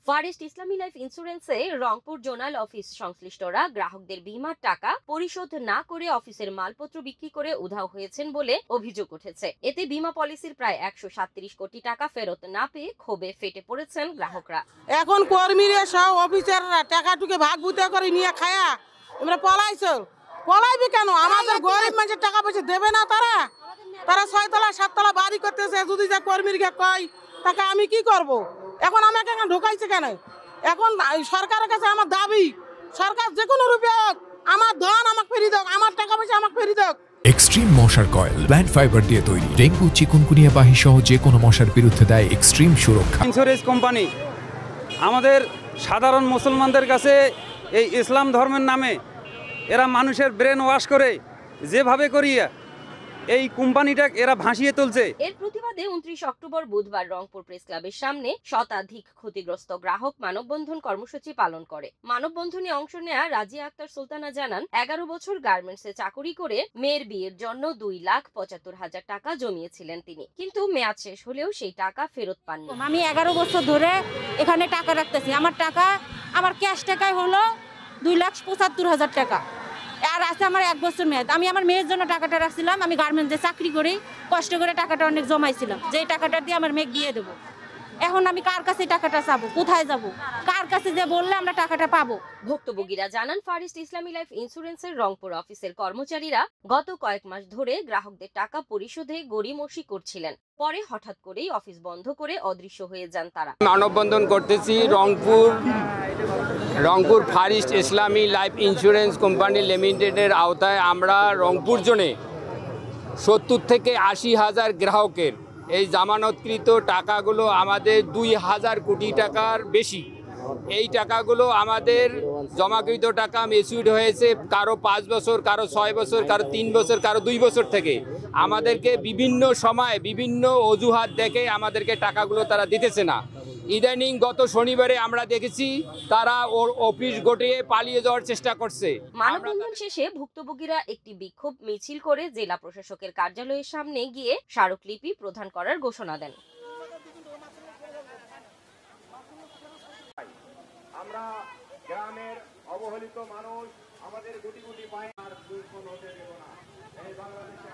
Forest ইসলামী life ইন্স্যুরেন্সে Rangpur zonal office সংশ্লিষ্টরা গ্রাহকদের বীমার টাকা পরিশোধ না করে অফিসের মালপত্র বিক্রি করে উধাও হয়েছেন বলে অভিযোগ উঠেছে। এতে বীমা পলিসির প্রায় 137 কোটি টাকা ফেরত না পেয়ে ক্ষোভে ফেটে পড়েছেন গ্রাহকরা। এখন কর্মীরা সব অফিসাররা টাকাটুকে ভাগ বুতা করে নিয়ে খায়া আমরা পলাইবি কেন? আমাদের গরিব মানুষের টাকা পয়সা দেবে না তারা 6তলা 7তলা বাড়ি করতেছে। যদি যা কর্মীকে কয় টাকা আমি কি করব? এখন আমাকে এখানে ঢোকাইছে কেন? এখন সরকারের কাছে আমার দাবি, সরকার যে কোনো রূপে হোক আমার ধন আমাকে ফেরি দাও, আমার টাকা পয়সা আমাকে ফেরি দাও। এক্সট্রিম মশার কয়েল প্ল্যান্ট ফাইবার দিয়ে তৈরি, ডেঙ্গু চিকুনগুনিয়া বাহি সহ যে কোনো মশার বিরুদ্ধে দেয় এক্সট্রিম সুরক্ষা। ইন্স্যুরেন্স কোম্পানি আমাদের সাধারণ মুসলমানদের কাছে এই ইসলাম ধর্মের নামে এরা মানুষের ব্রেন ওয়াশ করে যেভাবে করিয়া এই কোম্পানিটা এরা ভাসিয়ে তুলছে। এর প্রতিবাদে 29 অক্টোবর বুধবার রংপুর প্রেস ক্লাবের সামনে শতাধিক ক্ষতিগ্রস্ত গ্রাহক মানববন্ধন কর্মসূচি পালন করে। মানববন্ধনে অংশ নেয়া রাজিয়া আক্তার সুলতানা জানান, 11 বছর গার্মেন্টসে চাকুরি করে মেয়ের বিয়ের জন্য 2,75,000 টাকা জমিয়েছিলেন তিনি, কিন্তু মেয়াদ শেষ হলেও সেই টাকা ফেরত পাননি। আমি 11 বছর ধরে এখানে টাকা রাখতেছি। আমার ক্যাশ টাকায় হলো 2,75,000 টাকা, আর আছে আমার 1 বছর মেয়াদ। আমি আমার মেয়ের জন্য টাকাটা রাখছিলাম। আমি গার্মেন্টসে চাকরি করি, কষ্ট করে টাকাটা অনেক জমাইছিলাম, যে টাকাটা দিয়ে আমার মেয়েকে দিয়ে দেবো। এখন আমি কার কাছে টাকাটা চাবো? কোথায় যাব? কার কাছে যে বললে আমরা টাকাটা পাবো? ভুক্তভোগীরা জানান, ফরেস্ট ইসলামী লাইফ ইন্স্যুরেন্সের রংপুর অফিসের কর্মচারীরা গত কয়েক মাস ধরে গ্রাহকদের টাকা পরিশোধে গড়িমসি করছিলেন। পরে হঠাৎ করেই অফিস বন্ধ করে অদৃশ্য হয়ে যান তারা। মানববন্ধন করতেছি রংপুর ফরেস্ট ইসলামী লাইফ ইন্স্যুরেন্স কোম্পানি লিমিটেডের আওতায়। আমরা রংপুর জোনে 70 থেকে 80,000 গ্রাহকের এই জামানতকৃত টাকাগুলো আমাদের 2,000 কোটি টাকার বেশি। এই টাকাগুলো আমাদের জমাকৃত টাকা ম্যাচিউরড হয়েছে, কারো 5 বছর, কারো 6 বছর, কারো 3 বছর, কারো 2 বছর থেকে। আমাদেরকে বিভিন্ন সময় বিভিন্ন অজুহাত দেখে আমাদেরকে টাকাগুলো তারা দিতেছে না। ইদানিং গত শনিবারে আমরা দেখেছি তারা ওর অফিস গটিয়ে পালিয়ে যাওয়ার চেষ্টা করছে। মানববন্ধন শেষে ভুক্তভোগীরা একটি বিক্ষোভ মিছিল করে জেলা প্রশাসকের কার্যালয়ের সামনে গিয়ে স্মারকলিপি প্রদান করার ঘোষণা দেন। আমরা গ্রামের অবহেলিত মানুষ, আমাদের গুটি গুটি পায় আর দুর্বল হতে দেব না। এই বাংলাদেশে